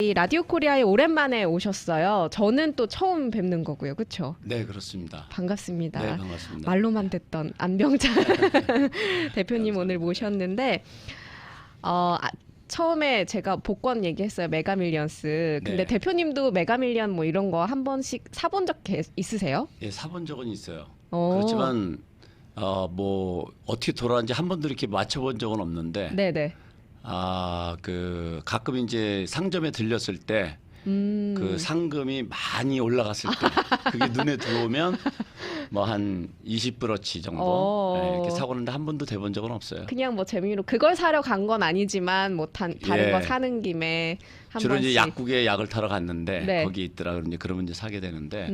이 라디오 코리아에 오랜만에 오셨어요. 저는 또 처음 뵙는 거고요. 그렇죠? 네, 그렇습니다. 반갑습니다. 네, 반갑습니다. 말로만 듣던 안병찬 대표님 감사합니다. 오늘 모셨는데 처음에 제가 복권 얘기했어요. 메가밀리언스. 근데 네. 대표님도 메가밀리언 뭐 이런 거 한 번씩 사본 적 있으세요? 예, 사본 적은 있어요. 어. 그렇지만 뭐 어떻게 돌아가는지 한 번도 이렇게 맞춰본 적은 없는데 네네. 그 가끔 이제 상점에 들렸을 때 그 상금이 많이 올라갔을 때 그게 눈에 들어오면 뭐 한 20브러치 정도 이렇게 사고 는데 한 번도 돼본 적은 없어요. 그냥 뭐 재미로 그걸 사러 간 건 아니지만 뭐 다른 예. 거 사는 김에 한 주로 번씩. 이제 약국에 약을 타러 갔는데 네. 거기 있더라 그러면 그러면 이제 사게 되는데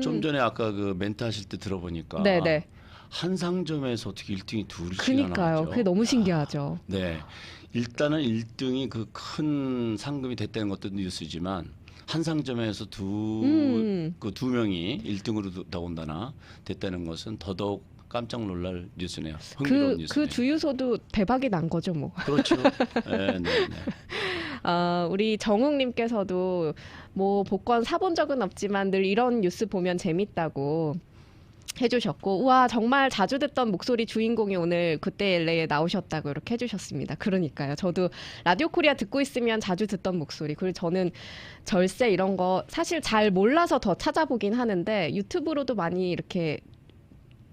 좀 전에 아까 그 멘트 하실 때 들어보니까 네네. 한 상점에서 어떻게 1등이 둘이나 그니까요. 나왔죠. 그게 너무 신기하죠. 네. 일단은 1등이 그 큰 상금이 됐다는 것도 뉴스지만 한 상점에서 두 명이 1등으로 나온다나 됐다는 것은 더더욱 깜짝 놀랄 뉴스네요. 흥미로운 뉴스네요. 그 주유소도 대박이 난 거죠, 뭐. 그렇죠. 네, 네, 네. 우리 정욱님께서도 뭐 복권 사본 적은 없지만 늘 이런 뉴스 보면 재밌다고 해주셨고, 우와 정말 자주 듣던 목소리 주인공이 오늘 그때 LA에 나오셨다고 이렇게 해주셨습니다. 그러니까요. 저도 라디오 코리아 듣고 있으면 자주 듣던 목소리. 그리고 저는 절세 이런 거 사실 잘 몰라서 더 찾아보긴 하는데 유튜브로도 많이 이렇게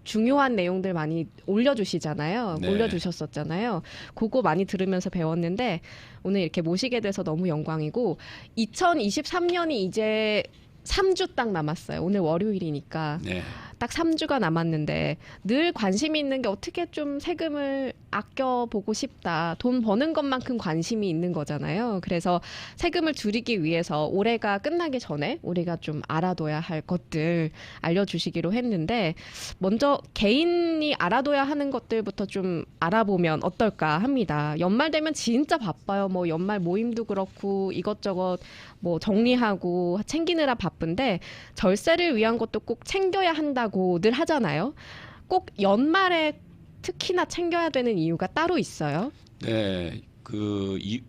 중요한 내용들 많이 올려주시잖아요. 네. 올려주셨었잖아요. 그거 많이 들으면서 배웠는데 오늘 이렇게 모시게 돼서 너무 영광이고 2023년이 이제 3주 딱 남았어요. 오늘 월요일이니까. 네. 딱 3주가 남았는데 늘 관심이 있는 게 어떻게 좀 세금을 아껴보고 싶다. 돈 버는 것만큼 관심이 있는 거잖아요. 그래서 세금을 줄이기 위해서 올해가 끝나기 전에 우리가 좀 알아둬야 할 것들 알려주시기로 했는데 먼저 개인이 알아둬야 하는 것들부터 좀 알아보면 어떨까 합니다. 연말 되면 진짜 바빠요. 뭐 연말 모임도 그렇고 이것저것 뭐 정리하고 챙기느라 바쁜데 절세를 위한 것도 꼭 챙겨야 한다고들 하잖아요. 꼭 연말에 특히나 챙겨야 되는 이유가 따로 있어요. 네.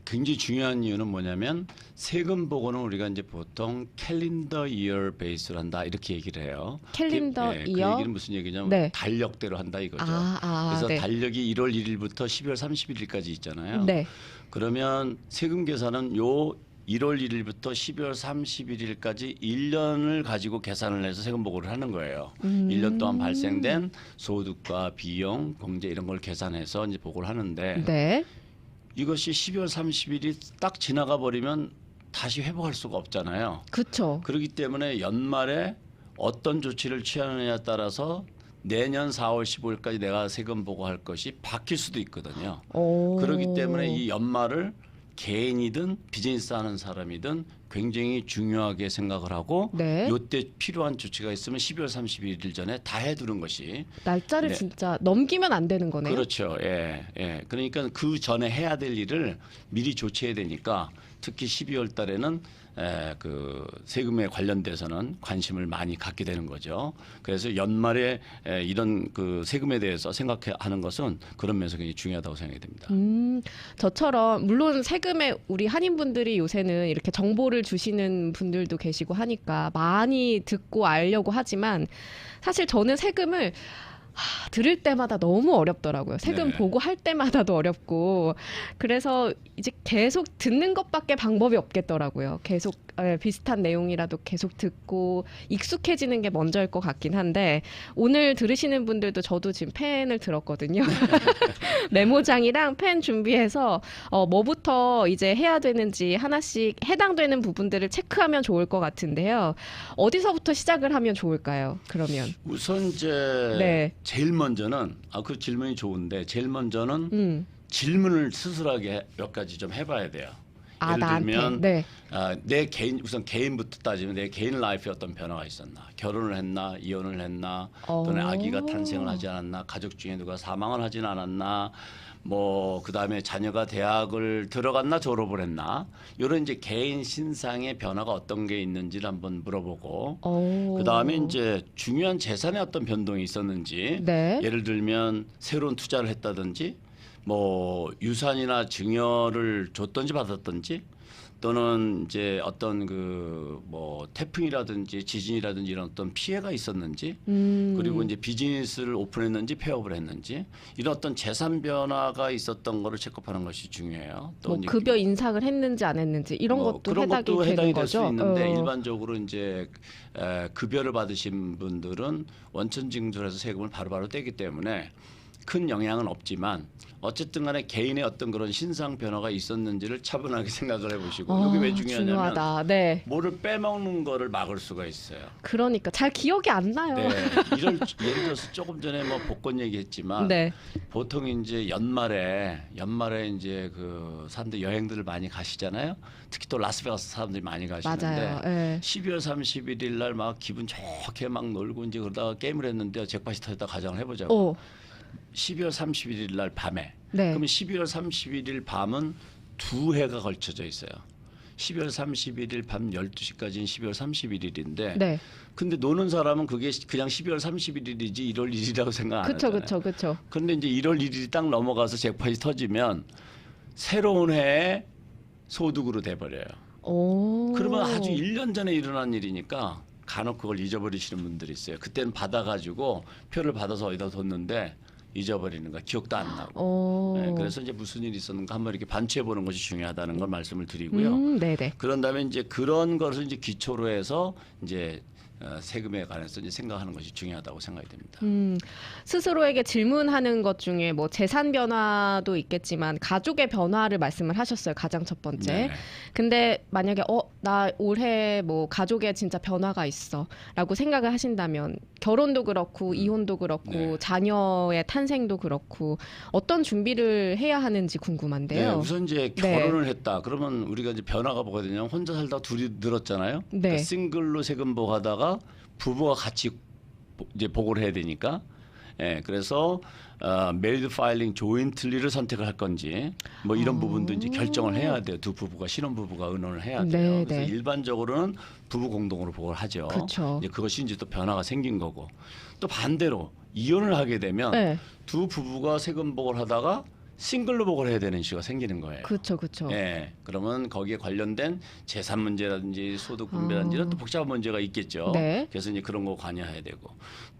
굉장히 중요한 이유는 뭐냐면 세금 보고는 우리가 이제 보통 캘린더 이어 베이스로 한다 이렇게 얘기를 해요. 캘린더 그 이어? 얘기는 무슨 얘기냐면 네. 달력대로 한다 이거죠. 그래서 네. 달력이 1월 1일부터 12월 31일까지 있잖아요. 네. 그러면 세금 계산은 요 1월 1일부터 12월 31일까지 1년을 가지고 계산을 해서 세금 보고를 하는 거예요. 1년 동안 발생된 소득과 비용, 공제 이런 걸 계산해서 이제 보고를 하는데 네. 이것이 12월 30일이 딱 지나가 버리면 다시 회복할 수가 없잖아요. 그렇죠. 그렇기 때문에 연말에 어떤 조치를 취하느냐에 따라서 내년 4월 15일까지 내가 세금 보고할 것이 바뀔 수도 있거든요. 그렇기 때문에 이 연말을 개인이든 비즈니스 하는 사람이든 굉장히 중요하게 생각을 하고 네. 이때 필요한 조치가 있으면 12월 31일 전에 다 해두는 것이 날짜를 네. 진짜 넘기면 안 되는 거네요. 그렇죠. 예, 예. 그러니까 그 전에 해야 될 일을 미리 조치해야 되니까 특히 12월 달에는 그 세금에 관련돼서는 관심을 많이 갖게 되는 거죠. 그래서 연말에 이런 그 세금에 대해서 생각하는 것은 그런 면에서 굉장히 중요하다고 생각이 됩니다. 저처럼 물론 세금에 우리 한인분들이 요새는 이렇게 정보를 주시는 분들도 계시고 하니까 많이 듣고 알려고 하지만 사실 저는 세금을 들을 때마다 너무 어렵더라고요. 세금 네. 보고 할 때마다도 어렵고 그래서 이제 계속 듣는 것밖에 방법이 없겠더라고요. 계속 비슷한 내용이라도 계속 듣고 익숙해지는 게 먼저일 것 같긴 한데 오늘 들으시는 분들도 저도 지금 펜을 들었거든요. 메모장이랑 펜 준비해서 뭐부터 이제 해야 되는지 하나씩 해당되는 부분들을 체크하면 좋을 것 같은데요. 어디서부터 시작을 하면 좋을까요? 그러면 우선 이제 네. 제일 먼저는 그 질문이 좋은데 제일 먼저는 질문을 스스로에게 몇 가지 좀 해봐야 돼요. 예를 나한테. 들면 네. 내 개인 우선 개인부터 따지면 내 개인 라이프에 어떤 변화가 있었나, 결혼을 했나, 이혼을 했나, 또는 아기가 탄생을 하지 않았나, 가족 중에 누가 사망을 하진 않았나, 뭐 그다음에 자녀가 대학을 들어갔나 졸업을 했나 이런 이제 개인 신상의 변화가 어떤 게 있는지를 한번 물어보고 그다음에 이제 중요한 재산의 어떤 변동이 있었는지 네. 예를 들면 새로운 투자를 했다든지 뭐 유산이나 증여를 줬든지 받았든지 또는 이제 어떤 그 뭐 태풍이라든지 지진이라든지 이런 어떤 피해가 있었는지 그리고 이제 비즈니스를 오픈했는지 폐업을 했는지 이런 어떤 재산 변화가 있었던 거를 체크하는 것이 중요해요. 또 뭐 이제 급여 인상을 했는지 안 했는지 이런 뭐 것도 그런 해당이 것도 되는 해당이 될 거죠. 수 있는데 일반적으로 이제 급여를 받으신 분들은 원천징수해서 세금을 바로바로 떼기 때문에 큰 영향은 없지만 어쨌든 간에 개인의 어떤 그런 신상 변화가 있었는지를 차분하게 생각을 해보시고 이게 왜 중요하냐면 중요하다. 네. 뭐를 빼먹는 거를 막을 수가 있어요. 그러니까 잘 기억이 안 나요. 네, 예를 들어서 조금 전에 뭐 복권 얘기했지만 네. 보통 이제 연말에 이제 그 사람들 여행들을 많이 가시잖아요. 특히 또 라스베가스 사람들이 많이 가시는데 맞아요. 네. 12월 31일 날 막 기분 좋게 막 놀고 이제 그러다가 게임을 했는데 잭팟이 터졌다 가정을 해보자고. 오. 12월 31일 날 밤에. 네. 그러면 12월 31일 밤은 두 해가 걸쳐져 있어요. 12월 31일 밤 12시까지는 12월 31일인데 네. 근데 노는 사람은 그게 그냥 12월 31일이지 1월 1일이라고 생각 안 그쵸, 하잖아요. 그쵸. 그런데 이제 1월 1일이 딱 넘어가서 잭팟이 터지면 새로운 해에 소득으로 돼버려요. 오. 그러면 아주 1년 전에 일어난 일이니까 간혹 그걸 잊어버리시는 분들이 있어요. 그때는 받아가지고 표를 받아서 어디다 뒀는데 잊어버리는 거야. 기억도 안 나고. 오. 네, 그래서 이제 무슨 일이 있었는가 한번 이렇게 반추해 보는 것이 중요하다는 걸 말씀을 드리고요. 네네. 그런 다음에 이제 그런 것을 이제 기초로 해서 이제 세금에 관해서 이제 생각하는 것이 중요하다고 생각이 됩니다. 스스로에게 질문하는 것 중에 뭐 재산 변화도 있겠지만 가족의 변화를 말씀을 하셨어요. 가장 첫 번째. 네. 근데 만약에 나 올해 뭐 가족에 진짜 변화가 있어라고 생각을 하신다면 결혼도 그렇고 이혼도 그렇고 네. 자녀의 탄생도 그렇고 어떤 준비를 해야 하는지 네, 궁금한데요. 우선 이제 네. 결혼을 했다. 그러면 우리가 이제 변화가 뭐가 되냐면 혼자 살다가 둘이 늘었잖아요. 네. 그러니까 싱글로 세금 보고하다가 부부가 같이 이제 보고를 해야 되니까. 예, 그래서 메리드 파일링 조인틀리를 선택을 할 건지 뭐 이런 부분도 이제 결정을 해야 돼요. 두 부부가 신혼 부부가 의논을 해야 돼요. 네, 그래서 네. 일반적으로는 부부 공동으로 보고를 하죠. 그쵸. 이제 그것이 이제 또 변화가 생긴 거고 또 반대로 이혼을 하게 되면 네. 두 부부가 세금 보고를 하다가 싱글로 보고를 해야 되는 이슈가 생기는 거예요. 그렇죠. 예, 그러면 거기에 관련된 재산 문제라든지 소득 분배라든지 이런 또 복잡한 문제가 있겠죠. 네. 그래서 이제 그런 거 관여해야 되고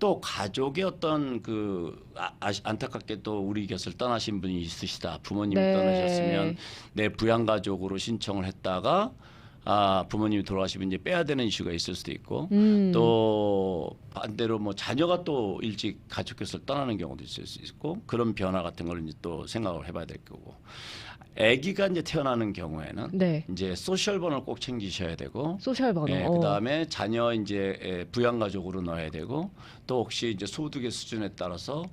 또 가족의 어떤 그 안타깝게 또 우리 곁을 떠나신 분이 있으시다. 부모님이 네. 떠나셨으면 내 부양 가족으로 신청을 했다가 부모님이 돌아가시면 이제 빼야 되는 이슈가 있을 수도 있고 또 반대로 뭐 자녀가 또 일찍 가족 곁을 떠나는 경우도 있을 수 있고 그런 변화 같은 걸 이제 또 생각을 해봐야 될 거고 아기가 이제 태어나는 경우에는 네. 이제 소셜 번호를 꼭 챙기셔야 되고 소셜 번호. 예, 그다음에 자녀 이제 부양 가족으로 넣어야 되고 또 혹시 이제 소득의 수준에 따라서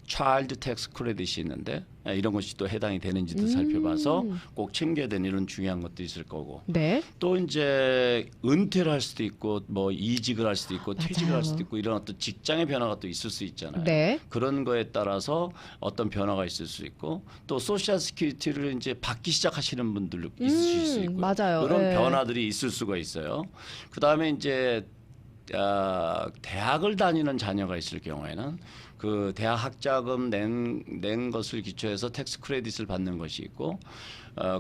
차일드 텍스 크레딧이 있는데 이런 것이 또 해당이 되는지도 살펴봐서 꼭 챙겨야 되는 이런 중요한 것도 있을 거고 네. 또 이제 은퇴를 할 수도 있고 뭐 이직을 할 수도 있고 퇴직을 맞아요. 할 수도 있고 이런 어떤 직장의 변화가 또 있을 수 있잖아요. 네. 그런 거에 따라서 어떤 변화가 있을 수 있고 또 소셜 시큐리티를 이제 받기 시작하시는 분들 있으실 수 있고 맞아요. 그런 네. 변화들이 있을 수가 있어요. 그다음에 이제 대학을 다니는 자녀가 있을 경우에는 그 대학 학자금 낸 것을 기초해서 텍스 크레딧을 받는 것이 있고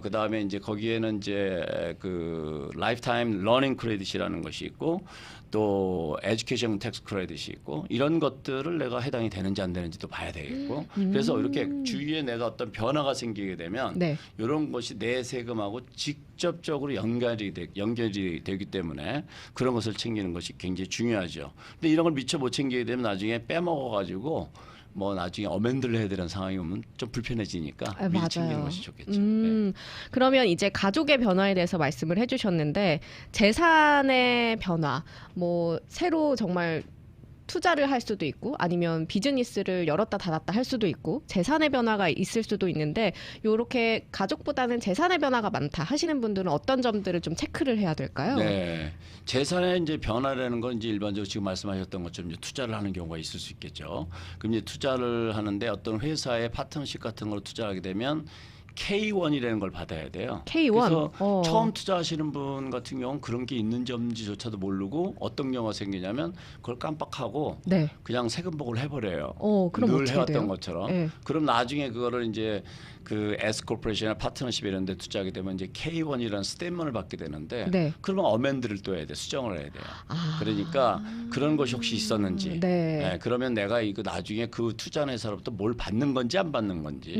그 다음에 이제 거기에는 이제 그 라이프타임 러닝 크레딧이라는 것이 있고 또 에듀케이션 텍스 크레딧이 있고 이런 것들을 내가 해당이 되는지 안 되는지도 봐야 되겠고 그래서 이렇게 주위에 내가 어떤 변화가 생기게 되면 네. 이런 것이 내 세금하고 직접적으로 연결이 되기 때문에 그런 것을 챙기는 것이 굉장히 중요하죠. 근데 이런 걸 미처 못 챙기게 되면 나중에 빼먹어 가지고 뭐 나중에 어멘드를 해야 되는 상황이 오면 좀 불편해지니까 미리 챙기는 것이 좋겠죠. 네. 그러면 이제 가족의 변화에 대해서 말씀을 해주셨는데 재산의 변화, 뭐 새로 정말 투자를 할 수도 있고 아니면 비즈니스를 열었다 닫았다 할 수도 있고 재산의 변화가 있을 수도 있는데 요렇게 가족보다는 재산의 변화가 많다 하시는 분들은 어떤 점들을 좀 체크를 해야 될까요? 네, 재산의 이제 변화라는 건 이제 일반적으로 지금 말씀하셨던 것처럼 이제 투자를 하는 경우가 있을 수 있겠죠. 그럼 이제 투자를 하는데 어떤 회사의 파트너십 같은 걸 투자하게 되면 K1이라는 걸 받아야 돼요. K1. 그래서 처음 투자하시는 분 같은 경우는 그런 게 있는지 없는지조차도 모르고 어떤 경우가 생기냐면 그걸 깜빡하고 네. 그냥 세금 보고를 해버려요. 그럼 늘 어떻게 해왔던 돼요? 것처럼. 네. 그럼 나중에 그거를 이제 그 S 코퍼레이션이나 파트너십 이런 데 투자하게 되면 이제 K1이라는 스테이트먼을 받게 되는데 네. 그러면 어멘드를 또 해야 돼. 수정을 해야 돼요. 그러니까 그런 것이 혹시 있었는지. 네. 그러면 내가 이거 나중에 그 투자한 회사로부터 뭘 받는 건지 안 받는 건지.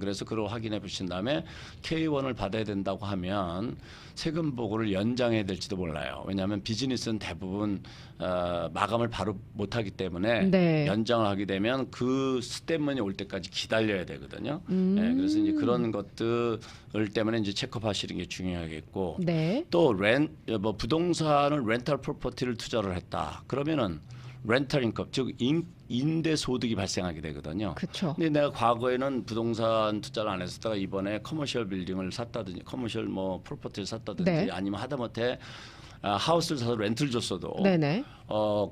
그래서 그걸 확인해 보신 다음에 K1을 받아야 된다고 하면 세금 보고를 연장해야 될지도 몰라요. 왜냐하면 비즈니스는 대부분 마감을 바로 못하기 때문에 네. 연장을 하게 되면 그 스테이트먼이 올 때까지 기다려야 되거든요. 그래서 이제 그런 것들 때문에 이제 체크하시는 게 중요하겠고 네. 또 부동산을 렌탈 프로퍼티를 투자를 했다. 그러면은 렌탈 인컴 즉 임대 소득이 발생하게 되거든요. 그렇죠. 근데 내가 과거에는 부동산 투자를 안 했었다가 이번에 커머셜 빌딩을 샀다든지 커머셜 뭐 프로퍼티를 샀다든지 네. 아니면 하다못해 하우스를 사서 렌트를 줬어도 네네.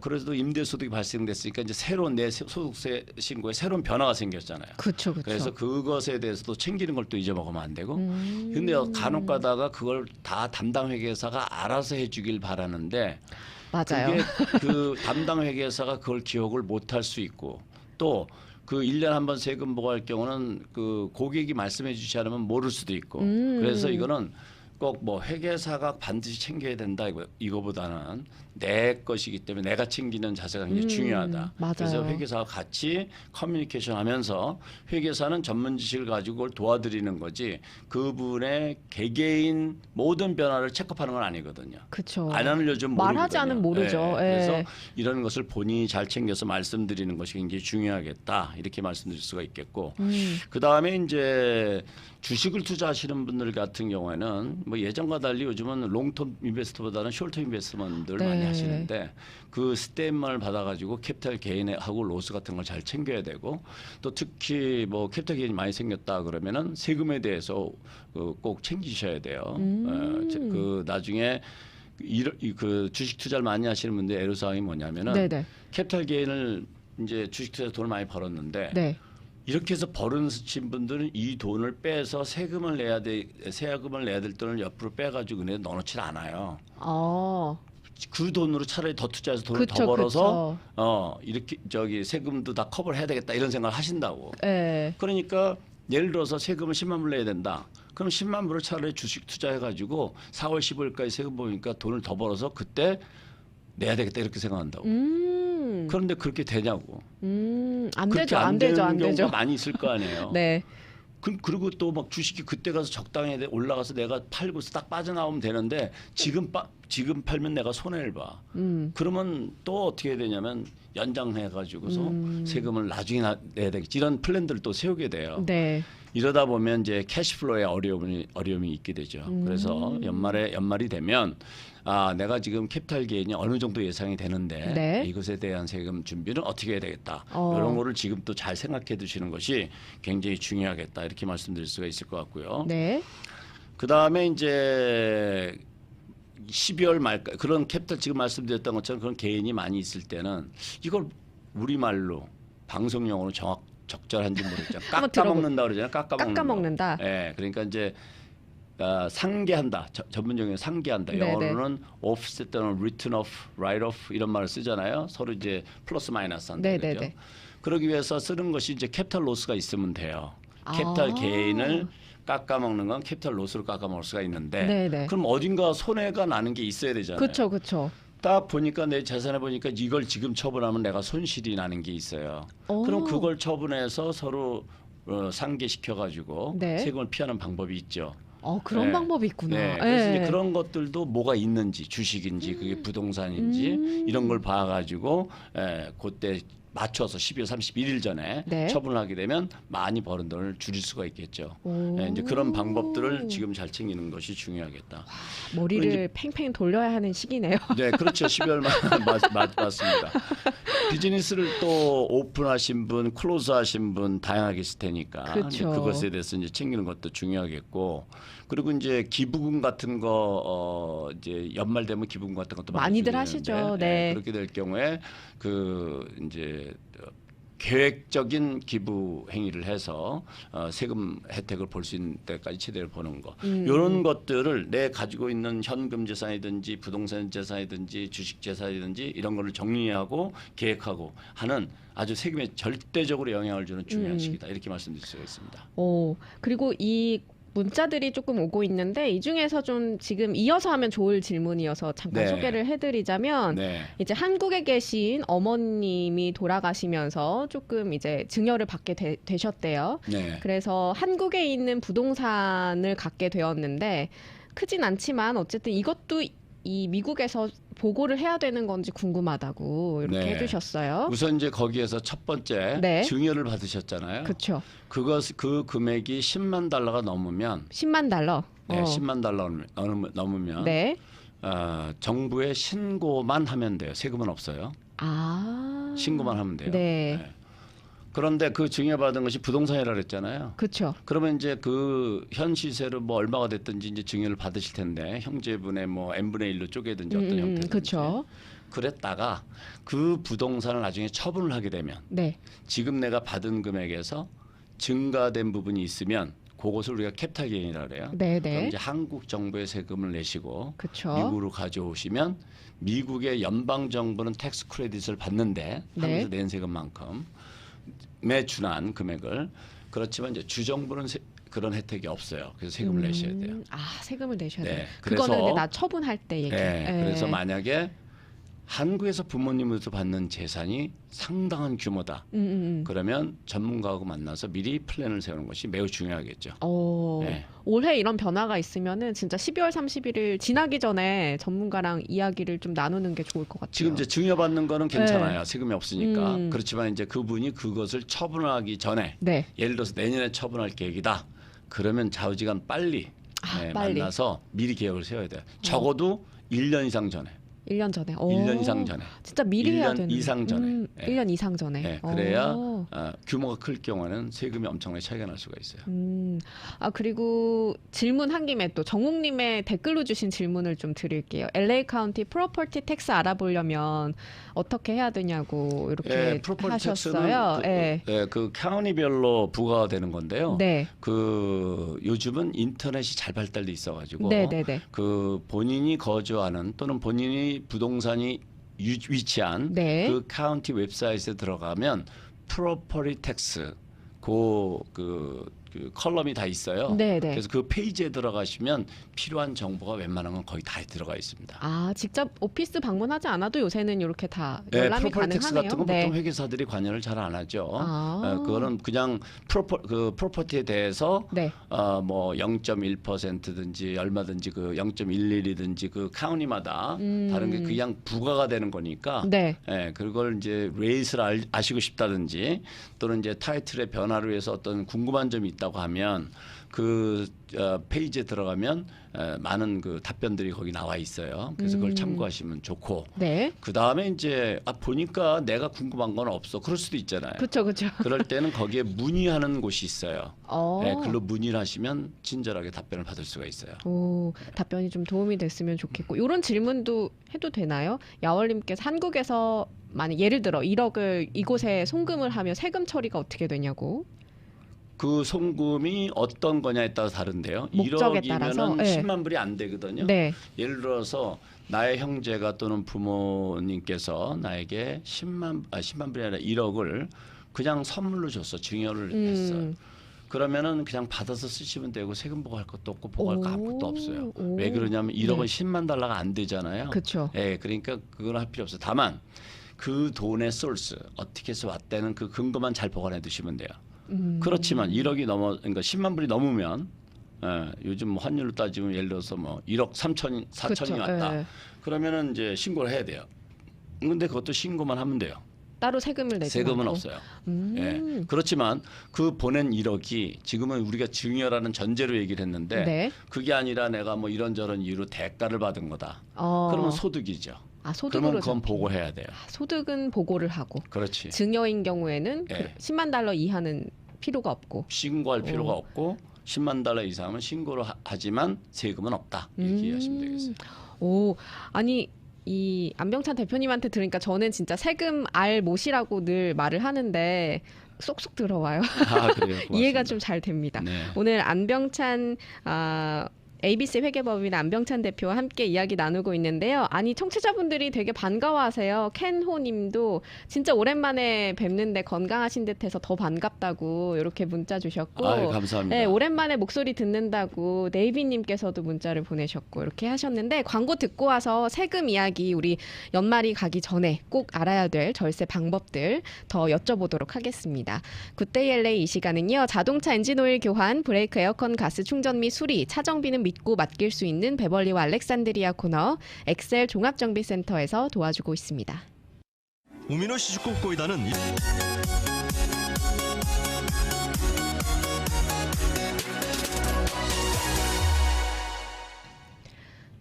그래도 임대 소득이 발생됐으니까 이제 새로운 내 소득세 신고에 새로운 변화가 생겼잖아요. 그렇죠. 그렇죠. 그래서 그것에 대해서도 챙기는 걸 또 잊어먹으면 안 되고. 근데 간혹 가다가 그걸 다 담당 회계사가 알아서 해주길 바라는데 맞아요. 그게 그 담당 회계사가 그걸 기억을 못할 수 있고 또 그 1년에 한 번 세금 보고할 경우는 그 고객이 말씀해 주지 않으면 모를 수도 있고. 그래서 이거는 꼭 뭐 회계사가 반드시 챙겨야 된다 이거보다는 내 것이기 때문에 내가 챙기는 자세가 굉장히 중요하다. 맞아요. 그래서 회계사와 같이 커뮤니케이션하면서 회계사는 전문 지식을 가지고 그걸 도와드리는 거지 그분의 개개인 모든 변화를 체크하는 건 아니거든요. 그렇죠. 안 알려주면 말하지 모르거든요. 않으면 모르죠. 그래서 예. 이런 것을 본인이 잘 챙겨서 말씀드리는 것이 굉장히 중요하겠다 이렇게 말씀드릴 수가 있겠고 그 다음에 이제 주식을 투자하시는 분들 같은 경우에는 뭐 예전과 달리 요즘은 롱텀 인베스트보다는 숏텀 인베스트먼트를 네. 많이 하시는데 그 스테이트먼을 받아가지고 캐피탈 게인하고 로스 같은 걸 잘 챙겨야 되고 또 특히 뭐 캐피탈 게인이 많이 생겼다 그러면은 세금에 대해서 꼭 챙기셔야 돼요. 그 나중에 그 주식 투자를 많이 하시는 분들 애로사항이 뭐냐면은 네네. 캐피탈 게인을 이제 주식 투자에서 돈을 많이 벌었는데 네. 이렇게 해서 벌으신 분들은 이 돈을 빼서 세금을 내야 될 돈을 옆으로 빼가지고 은행에 넣어놓질 않아요. 그 돈으로 차라리 더 투자해서 돈을 그쵸, 더 벌어서 이렇게 세금도 다 커버를 해야 되겠다 이런 생각을 하신다고. 네. 그러니까 예를 들어서 세금을 10만 불 내야 된다. 그럼 10만 불을 차라리 주식 투자해가지고 4월 15일까지 세금 보니까 돈을 더 벌어서 그때 내야 되겠다 이렇게 생각한다고. 그런데 그렇게 되냐고. 안 그렇게 되죠. 안 되죠. 안 되죠. 경우가 많이 있을 거 아니에요. 네. 그리고 또 막 주식이 그때 가서 적당히 올라가서 내가 팔고서 딱 빠져나오면 되는데 지금 팔면 내가 손해를 봐. 그러면 또 어떻게 해야 되냐면 연장해가지고서 세금을 나중에 내야 되겠지. 이런 플랜들을 또 세우게 돼요. 네. 이러다 보면 이제 캐시플로우에 어려움이 있게 되죠. 그래서 연말이 되면 내가 지금 캐피탈 게인이 어느 정도 예상이 되는데 네. 이것에 대한 세금 준비는 어떻게 해야 되겠다. 이런 거를 지금 또 잘 생각해 두시는 것이 굉장히 중요하겠다. 이렇게 말씀드릴 수가 있을 것 같고요. 네. 그다음에 이제 12월 말까 그런 캐피탈 지금 말씀드렸던 것처럼 그런 개인이 많이 있을 때는 이걸 우리말로 방송용어로 적절한지 모르겠잖아요. 깎아먹는다 그러잖아요. 깎아먹는다. 네, 그러니까 이제 상계한다. 전문용어로 상계한다. 네네. 영어로는 offset 또는 written off, write off 이런 말을 쓰잖아요. 서로 이제 플러스 마이너스 한다. 네네네. 그죠? 그러기 위해서 쓰는 것이 이제 캐피탈 로스가 있으면 돼요. 캐피탈 게인을 깎아먹는 건 캐피탈 로스로 깎아먹을 수가 있는데 네네. 그럼 어딘가 손해가 나는 게 있어야 되잖아요. 그렇죠. 그렇죠. 딱 보니까 내 재산에 보니까 이걸 지금 처분하면 내가 손실이 나는 게 있어요. 그럼 그걸 처분해서 서로 상계시켜 가지고 네. 세금을 피하는 방법이 있죠. 그런 네. 방법이 있구나. 네. 그래서 네. 이제 그런 것들도 뭐가 있는지 주식인지 그게 부동산인지 이런 걸 봐가지고 그때 맞춰서 12월 31일 전에 네. 처분을 하게 되면 많이 버는 돈을 줄일 수가 있겠죠. 이제 그런 방법들을 지금 잘 챙기는 것이 중요하겠다. 머리를 팽팽 돌려야 하는 시기네요. 네, 그렇죠. 12월 맞습니다. 비즈니스를 또 오픈하신 분, 클로즈하신 분 다양하게 있을 테니까 그렇죠. 그것에 대해서 이제 챙기는 것도 중요하겠고, 그리고 이제 기부금 같은 거 이제 연말 되면 기부금 같은 것도 많이들 주게 하시죠. 되는데, 네. 그렇게 될 경우에 그 이제 계획적인 기부 행위를 해서 세금 혜택을 볼 수 있는 때까지 최대를 보는 거. 이런 것들을 내 가지고 있는 현금 재산이든지 부동산 재산이든지 주식 재산이든지 이런 거를 정리하고 계획하고 하는 아주 세금에 절대적으로 영향을 주는 중요한 시기다. 이렇게 말씀드릴 수가 있습니다. 오, 그리고 이 문자들이 조금 오고 있는데 이 중에서 좀 지금 이어서 하면 좋을 질문이어서 잠깐 네. 소개를 해드리자면 네. 이제 한국에 계신 어머님이 돌아가시면서 조금 이제 증여를 받게 되셨대요. 네. 그래서 한국에 있는 부동산을 갖게 되었는데 크진 않지만 어쨌든 이것도 이 미국에서 보고를 해야 되는 건지 궁금하다고 이렇게 네. 해주셨어요. 우선 이제 거기에서 첫 번째 네. 증여를 받으셨잖아요. 그렇죠. 그 금액이 10만 달러가 넘으면 10만 달러. 네, 10만 달러 넘으면 네. 정부에 신고만 하면 돼요. 세금은 없어요. 아. 신고만 하면 돼요. 네. 네. 그런데 그 증여받은 것이 부동산이라 그랬잖아요. 그렇죠. 그러면 이제 그 현 시세로 뭐 얼마가 됐든지 이제 증여를 받으실 텐데 형제분의 뭐 n분의 1로 쪼개든지 어떤 형태든지. 그렇죠. 그랬다가 그 부동산을 나중에 처분을 하게 되면 네. 지금 내가 받은 금액에서 증가된 부분이 있으면 그것을 우리가 캐피탈 게인이라고 그래요. 네, 그럼 네. 이제 한국 정부에 세금을 내시고 그렇죠. 미국으로 가져오시면 미국의 연방 정부는 텍스 크레딧을 받는데 네. 한국에서 낸 세금만큼 매준한 금액을 그렇지만 이제 주 정부는 그런 혜택이 없어요. 그래서 세금을 내셔야 돼요. 아, 세금을 내셔야 네, 돼요. 그래서- 그거는 근데 나 처분할 때 얘기. 네, 그래서 만약에 한국에서 부모님으로부터 받는 재산이 상당한 규모다. 그러면 전문가하고 만나서 미리 플랜을 세우는 것이 매우 중요하겠죠. 네. 올해 이런 변화가 있으면은 진짜 12월 31일 지나기 전에 전문가랑 이야기를 좀 나누는 게 좋을 것 같아요. 지금 이제 증여받는 거는 괜찮아요. 세금이 없으니까. 음. 그렇지만 이제 그분이 그것을 처분하기 전에 네. 예를 들어서 내년에 처분할 계획이다. 그러면 좌우지간 빨리, 빨리. 만나서 미리 계획을 세워야 돼요. 적어도 1년 이상 전에. 1년 전에. 1년 이상 전에. 진짜 미리 해야 1년 되는. 이상 전에. 네. 1년 이상 전에. 네, 그래야 규모가 클 경우에는 세금이 엄청나게 차이가 날 수가 있어요. 그리고 질문 한 김에 또 정욱님의 댓글로 주신 질문을 좀 드릴게요. LA 카운티 프로퍼티 텍스 알아보려면 어떻게 해야 되냐고 이렇게 프로퍼티 하셨어요. 텍스는 그 카운티별로 부과가 되는 건데요. 네. 그 요즘은 인터넷이 잘 발달돼 있어가지고 네네네. 그 본인이 거주하는 또는 본인이 부동산이 위치한 네. 그 카운티 웹사이트에 들어가면 프로퍼티 텍스 그 컬럼이 다 있어요. 네네. 그래서 그 페이지에 들어가시면 필요한 정보가 웬만한 건 거의 다 들어가 있습니다. 아, 직접 오피스 방문하지 않아도 요새는 이렇게 다 네, 열람이 프로퍼티 텍스 가능하네요. 같은 건 보통 회계사들이 관여를 잘 안 하죠. 그거는 그냥 프로퍼티에 대해서 네. 뭐 0.1%든지 얼마든지 그 0.11이든지 그 카운티마다 다른 게 그냥 부과가 되는 거니까. 네. 그걸 이제 레이스를 아시고 싶다든지 또는 이제 타이틀의 변화를 위해서 어떤 궁금한 점이 있다고 하면 그 페이지에 들어가면 많은 그 답변들이 거기 나와 있어요. 그래서 그걸 참고하시면 좋고. 네. 그 다음에 이제 보니까 내가 궁금한 건 없어. 그럴 수도 있잖아요. 그렇죠, 그렇죠. 그럴 때는 거기에 문의하는 곳이 있어요. 어. 글로 문의를 하시면 친절하게 답변을 받을 수가 있어요. 오, 답변이 좀 도움이 됐으면 좋겠고 이런 질문도 해도 되나요? 야월님께서 한국에서 만약 예를 들어 1억을 이곳에 송금을 하면 세금 처리가 어떻게 되냐고. 그 송금이 어떤 거냐에 따라 다른데요. 목적에 1억이면은 따라서, 네. 10만 불이 안 되거든요. 네. 예를 들어서 나의 형제가 또는 부모님께서 나에게 10만 불이 아니라 1억을 그냥 선물로 줬어. 증여를 했어. 그러면은 그냥 받아서 쓰시면 되고 세금 보고할 것도 없고 보고할 거 아무것도 없어요. 왜 그러냐면 1억은 네. 10만 달러가 안 되잖아요. 그렇죠. 그러니까 그건 할 필요 없어요. 다만 그 돈의 소스 어떻게 해서 왔다는 그 근거만 잘 보관해 두시면 돼요. 그렇지만 1억이 그러니까 10만 불이 넘으면 요즘 뭐 환율로 따지면 예를 들어서 뭐 1억 3천 4천이 그쵸, 왔다. 그러면은 이제 신고를 해야 돼요. 근데 그것도 신고만 하면 돼요. 따로 세금을 내지 세금은 않고. 없어요. 그렇지만 그 보낸 1억이 지금은 우리가 증여라는 전제로 얘기를 했는데 네. 그게 아니라 내가 뭐 이런저런 이유로 대가를 받은 거다. 그러면 소득이죠. 아, 소득으로 그러면 그건 잡히는. 보고해야 돼요. 소득은 보고를 하고 그렇지. 증여인 경우에는 그 예. 10만 달러 이하는 필요가 없고. 신고할 필요가 없고 10만 달러 이상은 신고를 하지만 세금은 없다. 이렇게 이해하시면 되겠어요. 오, 아니 이 안병찬 대표님한테 들으니까 저는 진짜 세금 알 못이라고 늘 말을 하는데 쏙쏙 들어와요. 아, 그래요. 고맙습니다. 이해가 좀 잘 됩니다. 네. 오늘 안병찬 ABC 회계법인 안병찬 대표와 함께 이야기 나누고 있는데요. 아니 청취자분들이 되게 반가워하세요. 켄호님도 진짜 오랜만에 뵙는데 건강하신 듯해서 더 반갑다고 이렇게 문자 주셨고, 아유, 감사합니다. 네, 오랜만에 목소리 듣는다고 네이비님께서도 문자를 보내셨고 이렇게 하셨는데 광고 듣고 와서 세금 이야기 우리 연말이 가기 전에 꼭 알아야 될 절세 방법들 더 여쭤보도록 하겠습니다. 굿데이 LA 이 시간은요. 자동차 엔진오일 교환, 브레이크 에어컨 가스 충전 및 수리, 차정비는 믿고 맡길 수 있는 베벌리와 알렉산드리아 코너 엑셀 종합정비센터에서 도와주고 있습니다. 우미노 시주국 고이다는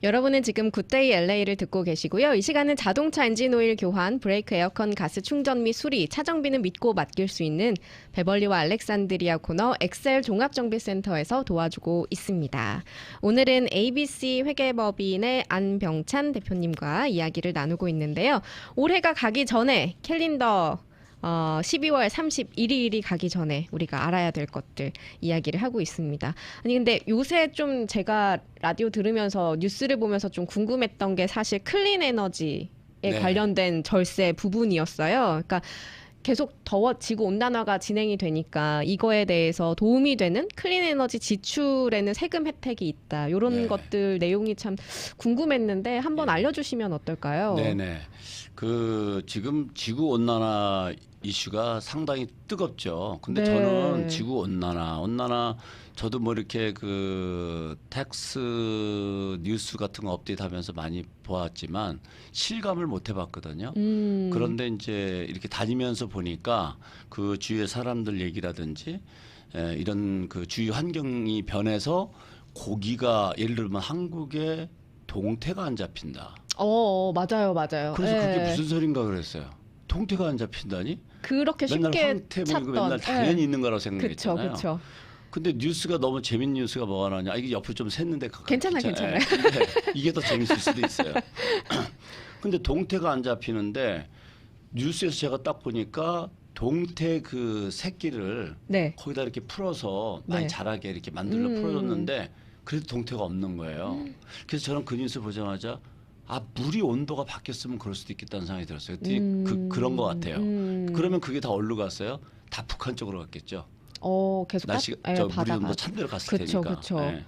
여러분은 지금 굿데이 LA를 듣고 계시고요. 이 시간은 자동차 엔진 오일 교환, 브레이크 에어컨 가스 충전 및 수리, 차정비는 믿고 맡길 수 있는 베벌리와 알렉산드리아 코너 엑셀 종합정비센터에서 도와주고 있습니다. 오늘은 ABC 회계법인의 안병찬 대표님과 이야기를 나누고 있는데요. 올해가 가기 전에 캘린더 12월 31일이 가기 전에 우리가 알아야 될 것들 이야기를 하고 있습니다. 아니 근데 요새 좀 제가 라디오 들으면서 뉴스를 보면서 좀 궁금했던 게 사실 클린 에너지에 네. 관련된 절세 부분이었어요. 그러니까 계속 더워지고 온난화가 진행이 되니까 이거에 대해서 도움이 되는 클린 에너지 지출에는 세금 혜택이 있다. 이런 네. 것들 내용이 참 궁금했는데 한번 네. 알려주시면 어떨까요? 네네. 지금 지구 온난화 이슈가 상당히 뜨겁죠. 근데 네. 저는 지구 온난화 저도 뭐 이렇게 텍스 뉴스 같은 거 업데이트하면서 많이 보았지만 실감을 못 해봤거든요. 그런데 이제 이렇게 다니면서 보니까 그 주위의 사람들 얘기라든지 이런 그 주위 환경이 변해서 고기가 예를 들면 한국에 동태가 안 잡힌다. 맞아요. 그래서 예. 그게 무슨 소린가 그랬어요. 통태가 안 잡힌다니? 그렇게 맨날 쉽게 황태 뭐 이거 찾던 맨날 당연히 있는 거라고 생각했잖아요. 그쵸. 근데 뉴스가 너무 재밌는 뉴스가 뭐가 나냐? 이게 옆으로 좀 샜는데 괜찮아요. 근데 이게 더 재밌을 수도 있어요. 근데 동태가 안 잡히는데 뉴스에서 제가 딱 보니까 동태 그 새끼를 네. 거기다 이렇게 풀어서 많이 네. 자라게 이렇게 만들어 풀어줬는데 그래도 동태가 없는 거예요. 그래서 저는 그 뉴스 보자마자 물이 온도가 바뀌었으면 그럴 수도 있겠다는 생각이 들었어요. 그런 것 같아요. 그러면 그게 다 어디로 갔어요? 다 북한 쪽으로 갔겠죠. 계속 날씨가 물이 바다가. 좀 더 찬 데로 갔을 그쵸. 테니까. 예.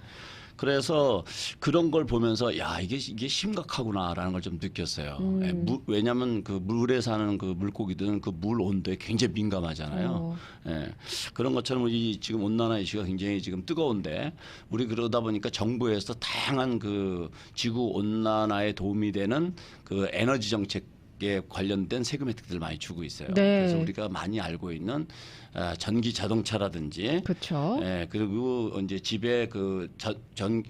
그래서 그런 걸 보면서 이게 심각하구나라는 걸 좀 느꼈어요. 예, 왜냐하면 그 물에 사는 그 물고기들은 그 물 온도에 굉장히 민감하잖아요. 예, 그런 것처럼 지금 온난화 이슈가 굉장히 지금 뜨거운데 우리 그러다 보니까 정부에서 다양한 그 지구 온난화에 도움이 되는 그 에너지 정책에 관련된 세금 혜택들을 많이 주고 있어요. 네. 그래서 우리가 많이 알고 있는 전기 자동차라든지, 그렇죠. 그리고 이제 집에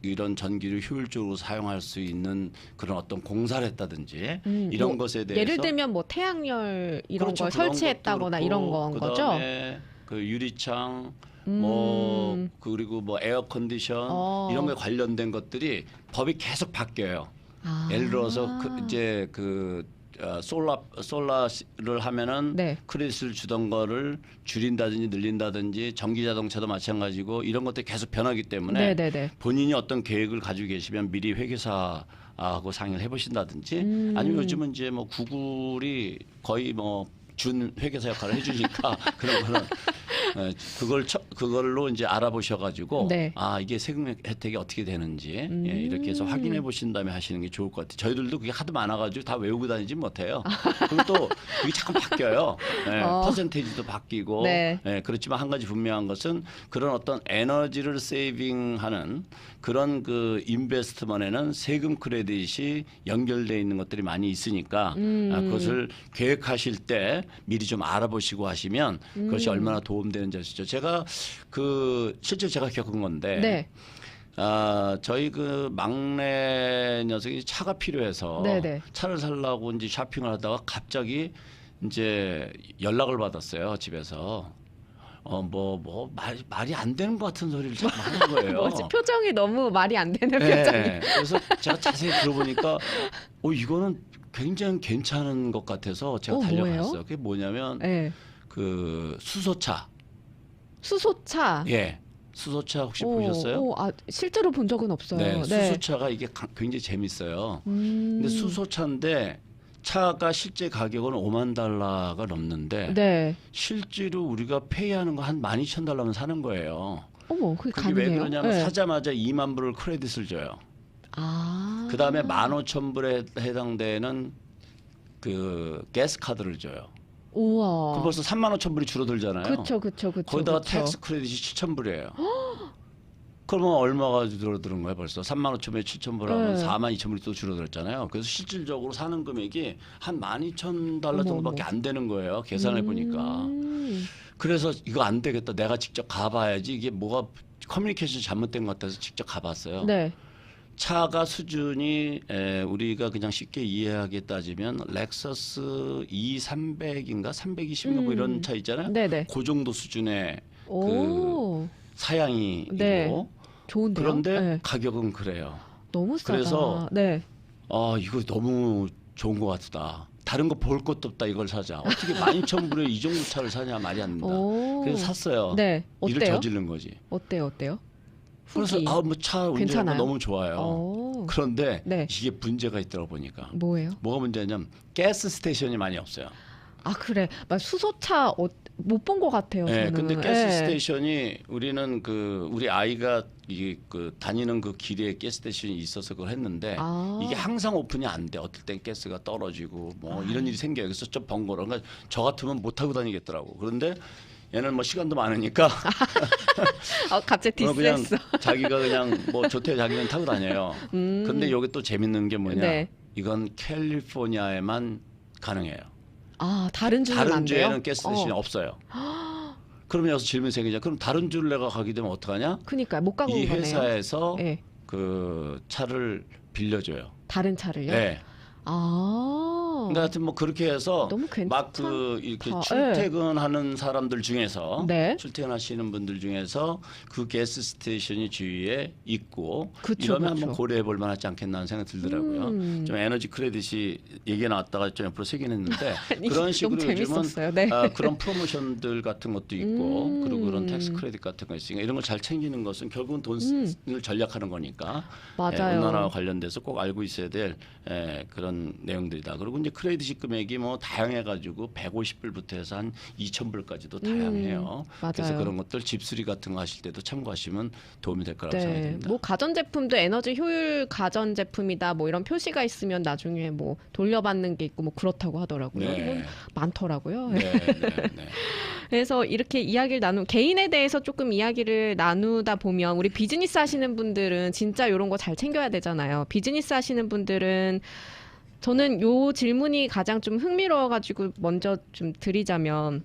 이런 전기를 효율적으로 사용할 수 있는 그런 어떤 공사를 했다든지 이런 것에 대해서 예를 들면 뭐 태양열 이런 그렇죠. 걸 그런 설치했다거나 것도 이런 그렇고, 건 거죠. 그다음에 그 유리창 그리고 뭐 에어 컨디션 이런 거에 관련된 것들이 법이 계속 바뀌어요. 예를 들어서 솔라를 하면은 네. 크레딧을 주던 거를 줄인다든지 늘린다든지 전기 자동차도 마찬가지고 이런 것들이 계속 변하기 때문에 네네네. 본인이 어떤 계획을 가지고 계시면 미리 회계사하고 상의를 해보신다든지 아니면 요즘은 이제 뭐 구글이 거의 뭐 준 회계사 역할을 해주니까 그런 거는 그걸로 이제 알아보셔가지고 네. 이게 세금 혜택이 어떻게 되는지 이렇게 해서 확인해 보신 다음에 하시는 게 좋을 것 같아요. 저희들도 그게 하도 많아가지고 다 외우고 다니지 못해요. 그리고 또 그게 자꾸 바뀌어요. 퍼센테이지도 바뀌고 네. 그렇지만 한 가지 분명한 것은 그런 어떤 에너지를 세이빙하는 그런 그 인베스트먼에는 세금 크레딧이 연결되어 있는 것들이 많이 있으니까 그것을 계획하실 때 미리 좀 알아보시고 하시면 그것이 얼마나 도움되는지 아시죠. 제가 실제 제가 겪은 건데 네. 저희 그 막내 녀석이 차가 필요해서 네네. 차를 살라고 이제 쇼핑을 하다가 갑자기 이제 연락을 받았어요, 집에서. 말이 안 되는 것 같은 소리를 자꾸 하는 거예요. 뭐지? 표정이 너무 말이 안 되는 표정이. 그래서 제가 자세히 들어보니까 이거는 굉장히 괜찮은 것 같아서 제가 뭐예요? 달려갔어요. 그게 뭐냐면 네. 그 수소차. 수소차. 예. 수소차 혹시 보셨어요? 실제로 본 적은 없어요. 네, 수소차가 이게 굉장히 재밌어요. 근데 수소차인데 차가 실제 가격은 5만 달러가 넘는데 네. 실제로 우리가 페이하는 거 한 12,000달러면 사는 거예요. 어머, 그게 그게 왜 가능해요? 그러냐면 네. 사자마자 2만 불을 크레딧을 줘요. 아. 그다음에 15,000불에 해당되는 그 가스 카드를 줘요. 우와. 그럼 벌써 35,000불이 줄어들잖아요. 그쵸. 거기다가 텍스 크레딧이 7,000불이에요. 그러면 얼마가 줄어드는 거예요 벌써? 35,000불에 7,000불 하면 네. 42,000불이 또 줄어들었잖아요. 그래서 실질적으로 사는 금액이 한 12,000달러 어머, 정도밖에 어머. 안 되는 거예요. 계산해 보니까. 음. 그래서 이거 안 되겠다. 내가 직접 가봐야지. 이게 뭐가 커뮤니케이션이 잘못된 것 같아서 직접 가봤어요. 네. 차가 수준이 우리가 그냥 쉽게 이해하게 따지면 렉서스 E300인가 320인가 뭐 이런 차 있잖아요. 네네. 그 정도 수준의 오. 사양이고 네. 좋은데요? 그런데 네. 가격은 그래요. 너무 싸다. 그래서 네. 아 이거 너무 좋은 것 같다. 다른 거 볼 것도 없다. 이걸 사자. 어떻게 12,000불에 이 정도 차를 사냐 말이 안 된다. 오. 그래서 샀어요. 네. 일을 어때요? 저지른 거지. 어때요? 그래서 후기. 뭐 차 운전하는 괜찮아요? 거 너무 좋아요. 오. 그런데 네. 이게 문제가 있더라고 보니까. 뭐예요? 뭐가 문제냐면 가스 스테이션이 많이 없어요. 아 그래. 막 수소차 못 본 것 같아요. 네, 저는. 근데 가스 네. 스테이션이 우리는 우리 아이가 이게 다니는 그 길에 가스 스테이션이 있어서 그걸 했는데 아. 이게 항상 오픈이 안 돼. 어떨 땐 가스가 떨어지고 뭐 이런 일이 생겨요. 그래서 좀 번거로워. 그러니까 저 같으면 못 타고 다니겠더라고. 그런데 얘는 뭐 시간도 많으니까 갑자기 그냥 디스했어. 자기가 그냥 뭐 좋대 자기는 타고 다녀요. 근데 여기 또 재밌는 게 뭐냐? 네. 이건 캘리포니아에만 가능해요. 아 다른 주는 다른 안 돼요? 주에는 가스 스테이션이 없어요. 그러면 여기서 질문이 생기죠. 그럼 다른 주를 내가 가게 되면 어떡하냐? 그니까 못 가고 이 가네요. 회사에서 네. 그 차를 빌려줘요. 다른 차를요? 네. 아. 근데 하여튼 뭐 그렇게 해서 너무 막 이렇게 괜찮다. 출퇴근하는 사람들 중에서 네. 출퇴근하시는 분들 중에서 그 가스 스테이션이 주위에 있고 그쵸, 이러면 그쵸. 한번 고려해 볼 만하지 않겠나 하는 생각이 들더라고요. 좀 에너지 크레딧이 얘기가 나왔다가 좀 옆으로 새긴 했는데 아니, 그런 식으로 너무 요즘은 재밌었어요. 네. 그런 프로모션들 같은 것도 있고 그리고 그런 텍스 크레딧 같은 거 있으니까 이런 걸 잘 챙기는 것은 결국은 돈을 절약하는 거니까 맞아요. 온난화와 관련돼서 꼭 알고 있어야 될 그런 내용들이다. 그리고 이제 크레딧 금액이 뭐 다양해가지고 150불부터 해서 한 2,000불까지도 다양해요. 그래서 맞아요. 그런 것들 집수리 같은 거 하실 때도 참고하시면 도움이 될 거라고 생각이 네. 듭니다. 뭐 가전제품도 에너지 효율 가전제품이다 뭐 이런 표시가 있으면 나중에 뭐 돌려받는 게 있고 뭐 그렇다고 하더라고요. 네. 뭐 많더라고요. 네, 네. 그래서 이렇게 이야기를 개인에 대해서 조금 이야기를 나누다 보면 우리 비즈니스 하시는 분들은 진짜 이런 거 잘 챙겨야 되잖아요. 비즈니스 하시는 분들은 저는 요 질문이 가장 좀 흥미로워가지고 먼저 좀 드리자면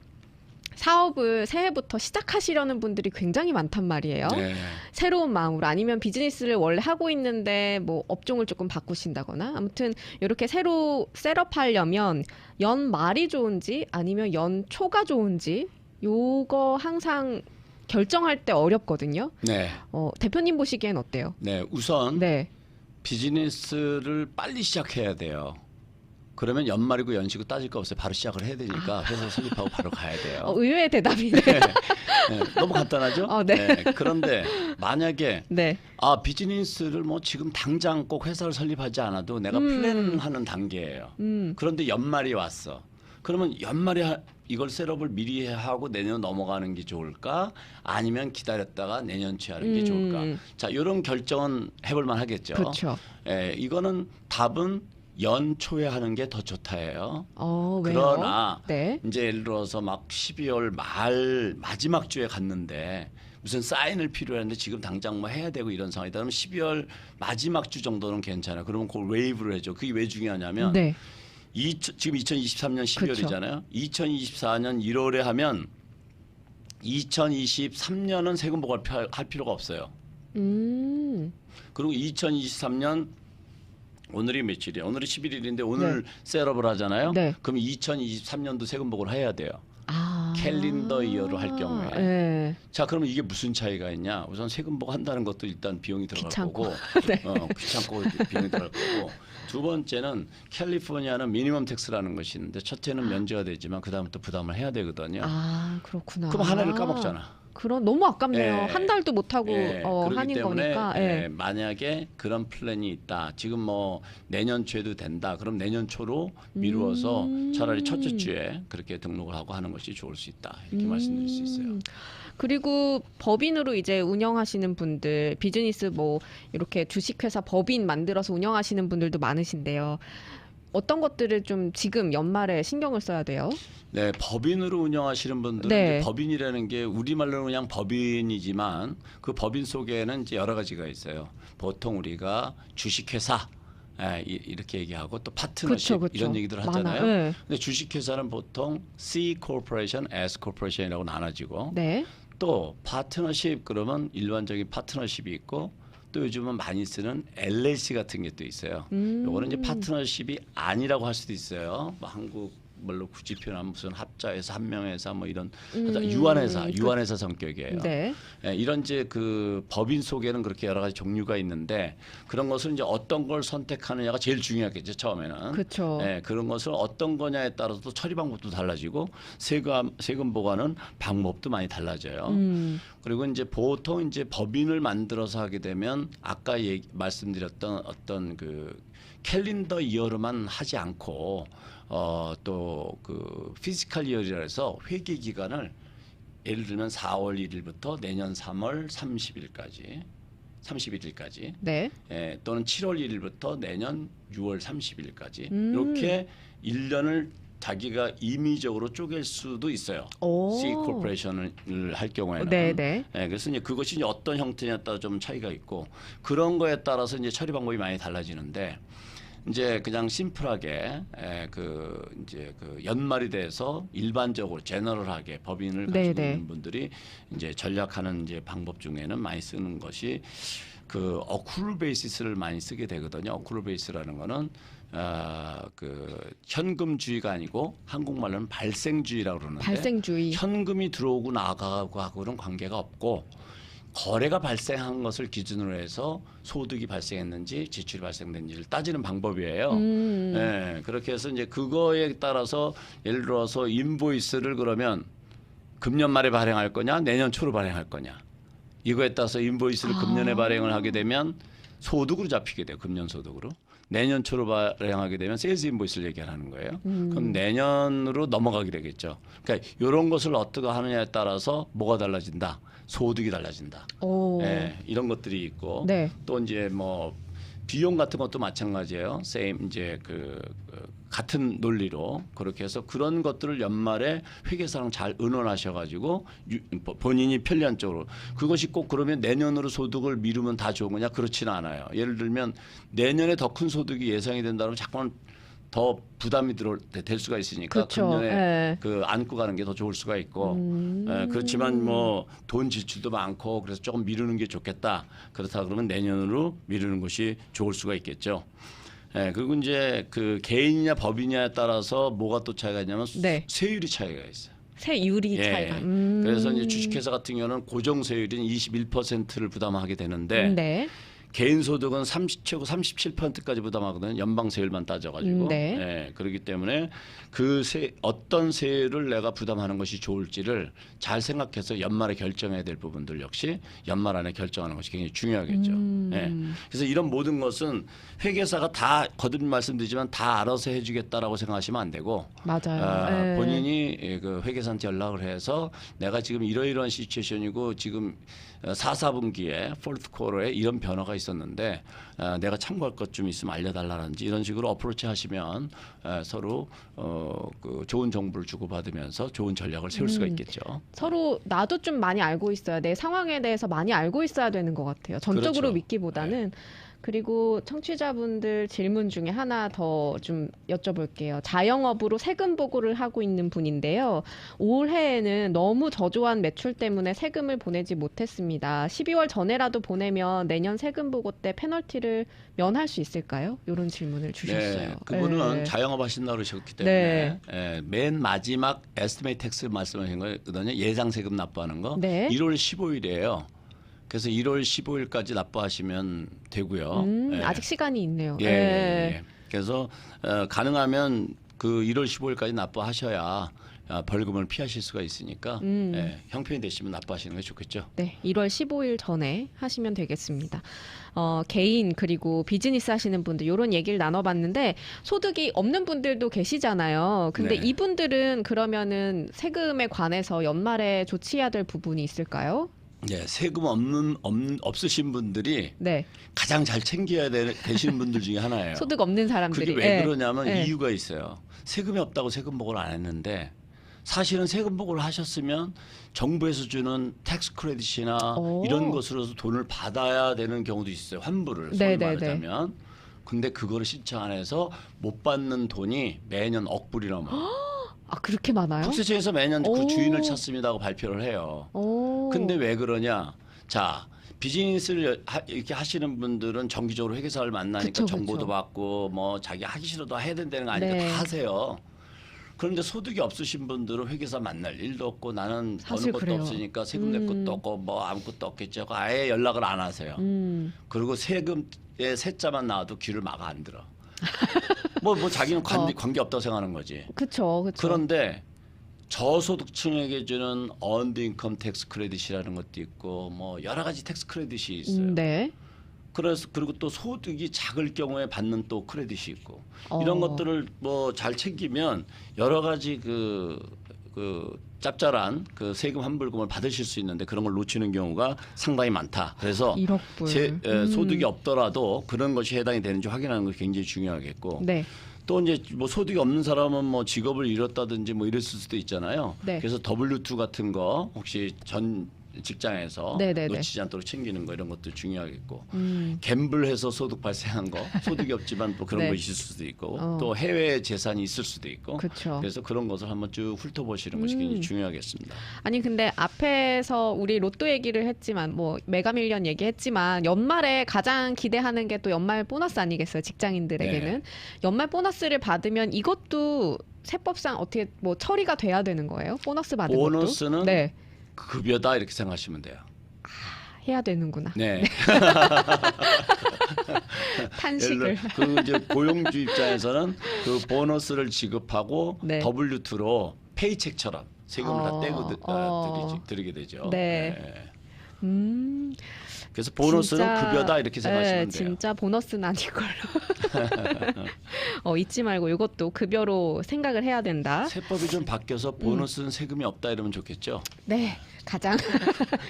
사업을 새해부터 시작하시려는 분들이 굉장히 많단 말이에요. 네. 새로운 마음으로 아니면 비즈니스를 원래 하고 있는데 뭐 업종을 조금 바꾸신다거나 아무튼 이렇게 새로 셋업하려면 연말이 좋은지 아니면 연초가 좋은지 요거 항상 결정할 때 어렵거든요. 네. 대표님 보시기엔 어때요? 네. 우선 네. 비즈니스를 빨리 시작해야 돼요. 그러면 연말이고 연시고 따질 거 없어요. 바로 시작을 해야 되니까 회사 설립하고 바로 가야 돼요. 의외의 대답이네요. 네. 네. 너무 간단하죠? 네. 그런데 만약에 네. 비즈니스를 뭐 지금 당장 꼭 회사를 설립하지 않아도 내가 플랜하는 단계예요. 그런데 연말이 왔어. 그러면 연말에 이걸 셋업을 미리 하고 내년 넘어가는 게 좋을까? 아니면 기다렸다가 내년치에 하는 게 좋을까? 자, 이런 결정은 해볼 만하겠죠. 그렇죠. 이거는 답은 연초에 하는 게 더 좋다예요. 왜요? 그러나 네. 이제 예를 들어서 막 12월 마지막 주에 갔는데 무슨 사인을 필요했는데 지금 당장 뭐 해야 되고 이런 상황이다. 그러면 12월 마지막 주 정도는 괜찮아요. 그러면 그걸 웨이브를 해줘. 그게 왜 중요하냐면 네. 지금 2023년 12월이잖아요. 2024년 1월에 하면 2023년은 세금보고를 할 필요가 없어요. 그리고 2023년 오늘이 며칠이에요? 오늘이 11일인데 오늘 셋업을 하잖아요. 네. 그럼 2023년도 세금보고를 해야 돼요. 캘린더 이어로 할 경우에. 네. 자, 그러면 이게 무슨 차이가 있냐? 우선 세금 보고한다는 것도 일단 비용이 들어갈 귀찮고. 거고, 네. 귀찮고 비용이 들어갈 거고. 두 번째는 캘리포니아는 미니멈 텍스라는 것이 있는데 첫째는 면제가 되지만 그 다음부터 부담을 해야 되거든요. 아, 그렇구나. 그럼 하나를 까먹잖아. 그럼 너무 아깝네요. 예. 한 달도 못 하고 그렇기 하는 때문에 거니까. 예. 만약에 그런 플랜이 있다. 지금 뭐 내년 초에도 된다. 그럼 내년 초로 미루어서 차라리 첫째 주에 그렇게 등록을 하고 하는 것이 좋을 수 있다. 이렇게 말씀드릴 수 있어요. 그리고 법인으로 이제 운영하시는 분들, 비즈니스 뭐 이렇게 주식회사 법인 만들어서 운영하시는 분들도 많으신데요. 어떤 것들을 좀 지금 연말에 신경을 써야 돼요? 네, 법인으로 운영하시는 분들은 네. 이제 법인이라는 게 우리말로는 그냥 법인이지만 그 법인 속에는 이제 여러 가지가 있어요. 보통 우리가 주식회사 이렇게 얘기하고 또 파트너십 그쵸. 이런 얘기들 하잖아요. 많아요. 네. 근데 주식회사는 보통 C corporation, S corporation이라고 나눠지고 네. 또 파트너십 그러면 일반적인 파트너십이 있고 또 요즘은 많이 쓰는 LLC 같은 게 또 있어요. 요거는 이제 파트너십이 아니라고 할 수도 있어요. 뭐 한국 말로 굳이 표현하면 무슨 합자회사, 한명회사 뭐 이런 유한회사 성격이에요. 네. 이런 이제 그 법인 속에는 그렇게 여러 가지 종류가 있는데 그런 것을 이제 어떤 걸 선택하느냐가 제일 중요하겠죠 처음에는. 그렇죠. 그런 것을 어떤 거냐에 따라서 또 처리 방법도 달라지고 세금 보관은 방법도 많이 달라져요. 그리고 이제 보통 이제 법인을 만들어서 하게 되면 아까 말씀드렸던 어떤 그 캘린더 이어로만 하지 않고 또 그 피지컬 이어리라 해서 회계 기간을 예를 들면 4월 1일부터 내년 3월 31일까지 네. 또는 7월 1일부터 내년 6월 30일까지 이렇게 1년을 자기가 임의적으로 쪼갤 수도 있어요. 오. C corporation을 할 경우에는. 네. 그래서 이제 그것이 이제 어떤 형태냐에 따라 좀 차이가 있고 그런 거에 따라서 이제 처리 방법이 많이 달라지는데 이제 그냥 심플하게 이제 그 연말이 돼서 일반적으로 제너럴하게 법인을 가지고 있는 분들이 이제 전략하는 이제 방법 중에는 많이 쓰는 것이 그 어쿠르 베이시스를 많이 쓰게 되거든요. 어쿠르 베이스라는 거는 그 현금주의가 아니고 한국말로는 발생주의라고 그러는데 발생주의. 현금이 들어오고 나가고 하고는 관계가 없고 거래가 발생한 것을 기준으로 해서 소득이 발생했는지 지출이 발생됐는지를 따지는 방법이에요. 그렇게 해서 이제 그거에 따라서 예를 들어서 인보이스를 그러면 금년 말에 발행할 거냐 내년 초로 발행할 거냐 이거에 따라서 인보이스를 금년에 발행을 하게 되면 소득으로 잡히게 돼요. 금년 소득으로. 내년 초로 발행하게 되면 세일즈 인보이스를 얘기하는 거예요. 그럼 내년으로 넘어가게 되겠죠. 그러니까 이런 것을 어떻게 하느냐에 따라서 뭐가 달라진다. 소득이 달라진다. 이런 것들이 있고 네. 또 이제 뭐 비용 같은 것도 마찬가지예요. 이제 같은 논리로 그렇게 해서 그런 것들을 연말에 회계사랑 잘 의논하셔가지고 본인이 편리한 쪽으로 그것이 꼭 그러면 내년으로 소득을 미루면 다 좋은 거냐 그렇지는 않아요. 예를 들면 내년에 더 큰 소득이 예상이 된다면 자꾸만 더 부담이 될 수가 있으니까 그렇죠. 금년에 그 안고 가는 게 더 좋을 수가 있고 그렇지만 뭐 돈 지출도 많고 그래서 조금 미루는 게 좋겠다. 그렇다 그러면 내년으로 미루는 것이 좋을 수가 있겠죠. 그리고 이제 그 개인이냐 법인이냐에 따라서 뭐가 또 차이가 있냐면 세율이 차이가 있어요. 세율이 차이가. 그래서 이제 주식회사 같은 경우는 고정 세율인 21%를 부담하게 되는데 개인 소득은 최고 37%까지 부담하거든요. 연방 세율만 따져가지고. 그렇기 때문에 어떤 세율을 내가 부담하는 것이 좋을지를 잘 생각해서 연말에 결정해야 될 부분들 역시 연말 안에 결정하는 것이 굉장히 중요하겠죠. 그래서 이런 모든 것은 회계사가 다 거듭 말씀드리지만 다 알아서 해주겠다라고 생각하시면 안 되고 맞아요. 본인이 그 회계사한테 연락을 해서 내가 지금 이러이러한 시츄에이션이고 지금 4분기에 포르트 쿼터에 이런 변화가 있었는데 내가 참고할 것 좀 있으면 알려달라든지 이런 식으로 어프로치 하시면 서로 그 좋은 정보를 주고받으면서 좋은 전략을 세울 수가 있겠죠. 서로 나도 좀 많이 알고 있어야 내 상황에 대해서 많이 알고 있어야 되는 것 같아요. 전적으로 그렇죠. 믿기보다는 그리고 청취자분들 질문 중에 하나 더 좀 여쭤볼게요. 자영업으로 세금 보고를 하고 있는 분인데요. 올해에는 너무 저조한 매출 때문에 세금을 보내지 못했습니다. 12월 전에라도 보내면 내년 세금 보고 때 페널티를 면할 수 있을까요? 이런 질문을 주셨어요. 네, 그분은 네. 자영업 하신다고 그러셨기 때문에 맨 마지막 에스티메이트 텍스 말씀하신 거거든요. 예상 세금 납부하는 거. 네. 1월 15일이에요. 그래서 1월 15일까지 납부하시면 되고요. 예. 아직 시간이 있네요. 예, 예. 그래서 가능하면 그 1월 15일까지 납부하셔야 벌금을 피하실 수가 있으니까 예, 형편이 되시면 납부하시는 게 좋겠죠. 네, 1월 15일 전에 하시면 되겠습니다. 개인 그리고 비즈니스 하시는 분들 이런 얘기를 나눠봤는데 소득이 없는 분들도 계시잖아요. 근데 네. 이분들은 그러면은 세금에 관해서 연말에 조치해야 될 부분이 있을까요? 예, 세금 없으신 분들이 네, 가장 잘 챙겨야 되시는 분들 중에 하나예요. 소득 없는 사람들이. 그게 왜 예, 그러냐면 예. 이유가 있어요. 세금이 없다고 세금 보고를 안 했는데 사실은 세금 보고를 하셨으면 정부에서 주는 텍스 크레딧이나 오. 이런 것으로서 돈을 받아야 되는 경우도 있어요. 환불을 소위 네네네. 말하자면. 근데 그거를 신청 안 해서 못 받는 돈이 매년 억불이 넘어요. 아, 그렇게 많아요? 국세청에서 매년 오. 그 주인을 찾습니다 하고 발표를 해요. 오. 근데 왜 그러냐? 자, 비즈니스를 이렇게 하시는 분들은 정기적으로 회계사를 만나니까 그쵸, 정보도 그쵸. 받고 뭐 자기 하기 싫어도 해야 된다는 거 아니까 네. 다 하세요. 그런데 소득이 없으신 분들은 회계사 만날 일도 없고 나는 버는 사실 것도 그래요. 없으니까 세금 낼 것도 없고 뭐 아무것도 없겠지 하고 아예 연락을 안 하세요. 그리고 세금에 세자만 나와도 귀를 막아 안 들어. 뭐 자기는 관계 없다고 생각하는 거지. 그쵸, 그쵸. 그런데 저소득층에게 주는 earned income tax credit이라는 것도 있고 뭐 여러 가지 텍스 크레딧이 있어요. 네. 그래서 그리고 또 소득이 작을 경우에 받는 또 크레딧이 있고 어. 이런 것들을 뭐 잘 챙기면 여러 가지 그 짭짤한 그 세금 환불금을 받으실 수 있는데 그런 걸 놓치는 경우가 상당히 많다. 그래서 1억 불. 소득이 없더라도 그런 것이 해당이 되는지 확인하는 것이 굉장히 중요하겠고 네. 또 이제 뭐 소득이 없는 사람은 뭐 직업을 잃었다든지 뭐 이랬을 수도 있잖아요. 네. 그래서 W2 같은 거 혹시 전 직장에서 네네네. 놓치지 않도록 챙기는 거 이런 것도 중요하겠고 갬블해서 소득 발생한 거 소득이 없지만 또 그런 네. 거 있을 수도 있고 또 해외 재산이 있을 수도 있고 그쵸. 그래서 그런 것을 한번 쭉 훑어보시는 것이 굉장히 중요하겠습니다. 아니 근데 앞에서 우리 로또 얘기를 했지만 뭐 메가밀리언 얘기했지만 연말에 가장 기대하는 게 또 연말 보너스 아니겠어요? 직장인들에게는. 네. 연말 보너스를 받으면 이것도 세법상 어떻게 뭐 처리가 돼야 되는 거예요? 보너스 받은 것도? 보너스는 네. 급여다 이렇게 생각하시면 돼요. 해야 되는구나. 네. 탄식을. 그 이제 고용주 입장에서는 그 보너스를 지급하고 네. W2로 페이첵처럼 세금을 다 떼고 드리게 되죠. 네. 음. 그래서 보너스는 진짜, 급여다 이렇게 생각하시면 돼요. 진짜 보너스는 아닐 걸로. 잊지 말고 이것도 급여로 생각을 해야 된다. 세법이 좀 바뀌어서 보너스는 세금이 없다 이러면 좋겠죠. 네, 가장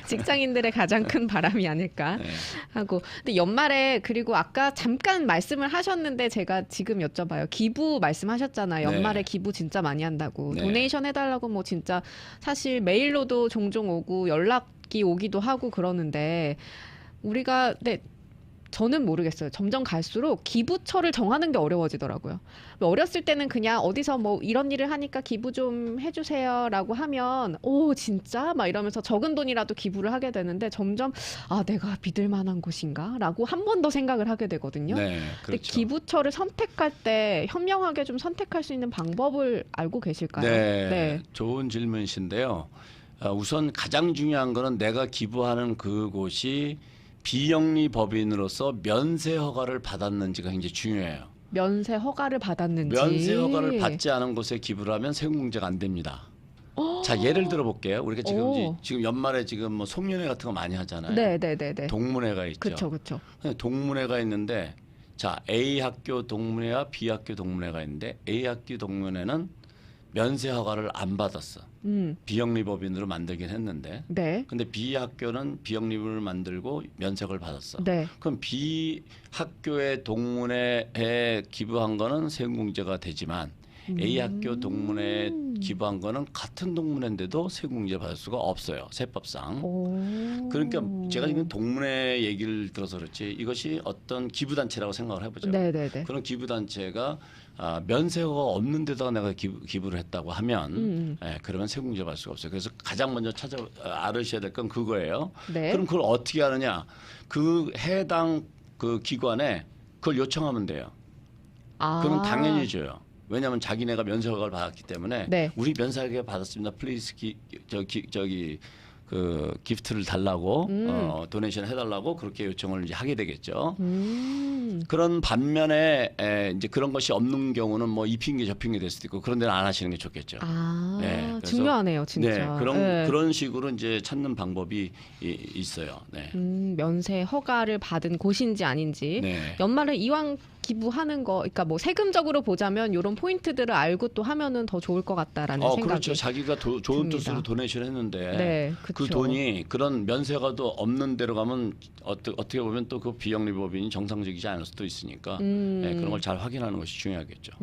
직장인들의 가장 큰 바람이 아닐까 네. 하고. 근데 연말에 그리고 아까 잠깐 말씀을 하셨는데 제가 지금 여쭤봐요. 기부 말씀하셨잖아요. 연말에 네. 기부 진짜 많이 한다고. 네. 도네이션 해달라고 뭐 진짜 사실 메일로도 종종 오고 연락이 오기도 하고 그러는데 우리가 저는 모르겠어요. 점점 갈수록 기부처를 정하는 게 어려워지더라고요. 어렸을 때는 그냥 어디서 뭐 이런 일을 하니까 기부 좀 해주세요라고 하면 오 진짜 막 이러면서 적은 돈이라도 기부를 하게 되는데 점점 내가 믿을 만한 곳인가라고 한 번 더 생각을 하게 되거든요. 네, 근데 그렇죠. 기부처를 선택할 때 현명하게 좀 선택할 수 있는 방법을 알고 계실까요? 네, 좋은 질문이신데요. 우선 가장 중요한 거는 내가 기부하는 그곳이 비영리 법인으로서 면세 허가를 받았는지가 굉장히 중요해요. 면세 허가를 받았는지. 면세 허가를 받지 않은 곳에 기부를 하면 세금 공제가 안 됩니다. 자, 예를 들어 볼게요. 우리가 지금 연말에 지금 뭐 송년회 같은 거 많이 하잖아요. 네. 동문회가 있죠. 그렇죠. 동문회가 있는데 자, A 학교 동문회와 B 학교 동문회가 있는데 A 학교 동문회는 면세 허가를 안 받았어. 비영리법인으로 만들긴 했는데. 네. 근데 B 학교는 비영리법을 만들고 면세를 받았어. 네. 그럼 B 학교의 동문회에 기부한 거는 세금 공제가 되지만 A 학교 동문회에 기부한 거는 같은 동문회인데도 세금공제 받을 수가 없어요. 세법상. 오. 그러니까 제가 지금 동문회 얘기를 들어서 그렇지 이것이 어떤 기부단체라고 생각을 해보죠. 네네네. 그런 기부단체가 면세가 없는 데다가 내가 기부를 했다고 하면 그러면 세금공제 받을 수가 없어요. 그래서 가장 먼저 알으셔야 될 건 그거예요. 네. 그럼 그걸 어떻게 하느냐. 그 해당 그 기관에 그걸 요청하면 돼요. 아. 그러면 당연히 줘요. 왜냐하면 자기네가 면세허가를 받았기 때문에 네. 우리 면세허가 받았습니다. 플리즈 저기 그 기프트를 달라고 도네이션 해달라고 그렇게 요청을 이제 하게 되겠죠. 그런 반면에 이제 그런 것이 없는 경우는 뭐 이 핑계 저 핑계 될 수도 있고 그런 데는 안 하시는 게 좋겠죠. 아, 네, 그래서 중요하네요, 진짜. 네, 그런 식으로 이제 찾는 방법이 있어요. 네. 면세 허가를 받은 곳인지 아닌지. 네. 연말에 이왕 기부하는 거, 그러니까 뭐 세금적으로 보자면 이런 포인트들을 알고 또 하면은 더 좋을 것 같다라는 생각이. 그렇죠. 자기가 좋은 듭니다. 뜻으로 도네이션 했는데 네, 그 그쵸. 돈이 그런 면세가도 없는 데로 가면 어떻게 보면 또 그 비영리법인이 정상적이지 않을 수도 있으니까 네, 그런 걸 잘 확인하는 것이 중요하겠죠.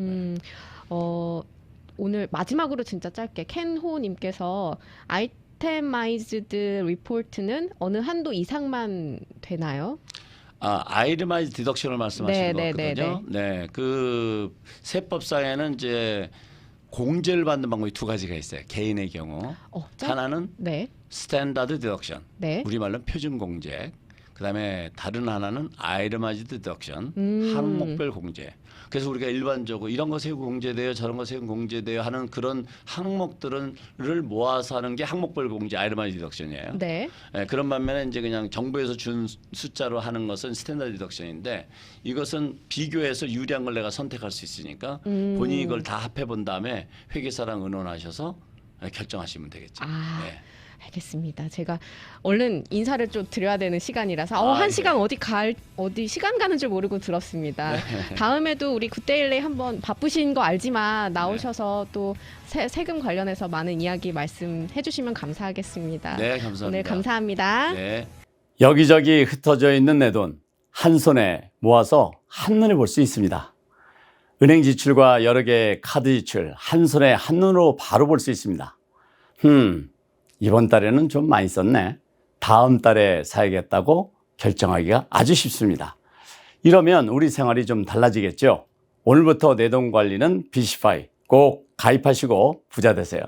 오늘 마지막으로 진짜 짧게 켄호님께서 아이템마이즈드 리포트는 어느 한도 이상만 되나요? 아이템마이즈 디덕션을 말씀하시는 네, 거거든요. 네, 그 세법상에는 이제 공제를 받는 방법이 두 가지가 있어요. 개인의 경우 하나는 네. 스탠다드 디덕션, 네. 우리말로 표준 공제. 그다음에 다른 하나는 아이템마이즈드 디덕션, 항목별 공제. 그래서 우리가 일반적으로 이런 거 세금 공제돼요, 저런 거 세금 공제돼요 하는 그런 항목들을 모아서 하는 게 항목별 공제, 아이템마이즈드 디덕션이에요. 네. 네, 그런 반면에 이제 그냥 정부에서 준 숫자로 하는 것은 스탠다드 디덕션인데 이것은 비교해서 유리한 걸 내가 선택할 수 있으니까 본인이 이걸 다 합해 본 다음에 회계사랑 의논하셔서 결정하시면 되겠죠. 네. 알겠습니다. 제가 얼른 인사를 좀 드려야 되는 시간이라서 한 시간 어디 시간 가는 줄 모르고 들었습니다. 다음에도 우리 굿데일리 한번 바쁘신 거 알지만 나오셔서 또 세금 관련해서 많은 이야기 말씀해 주시면 감사하겠습니다. 네, 감사합니다. 오늘 감사합니다. 네. 여기저기 흩어져 있는 내 돈 한 손에 모아서 한눈에 볼 수 있습니다. 은행 지출과 여러 개의 카드 지출 한 손에 한눈으로 바로 볼 수 있습니다. 이번 달에는 좀 많이 썼네. 다음 달에 사야겠다고 결정하기가 아주 쉽습니다. 이러면 우리 생활이 좀 달라지겠죠. 오늘부터 내 돈 관리는 비시파이 꼭 가입하시고 부자 되세요.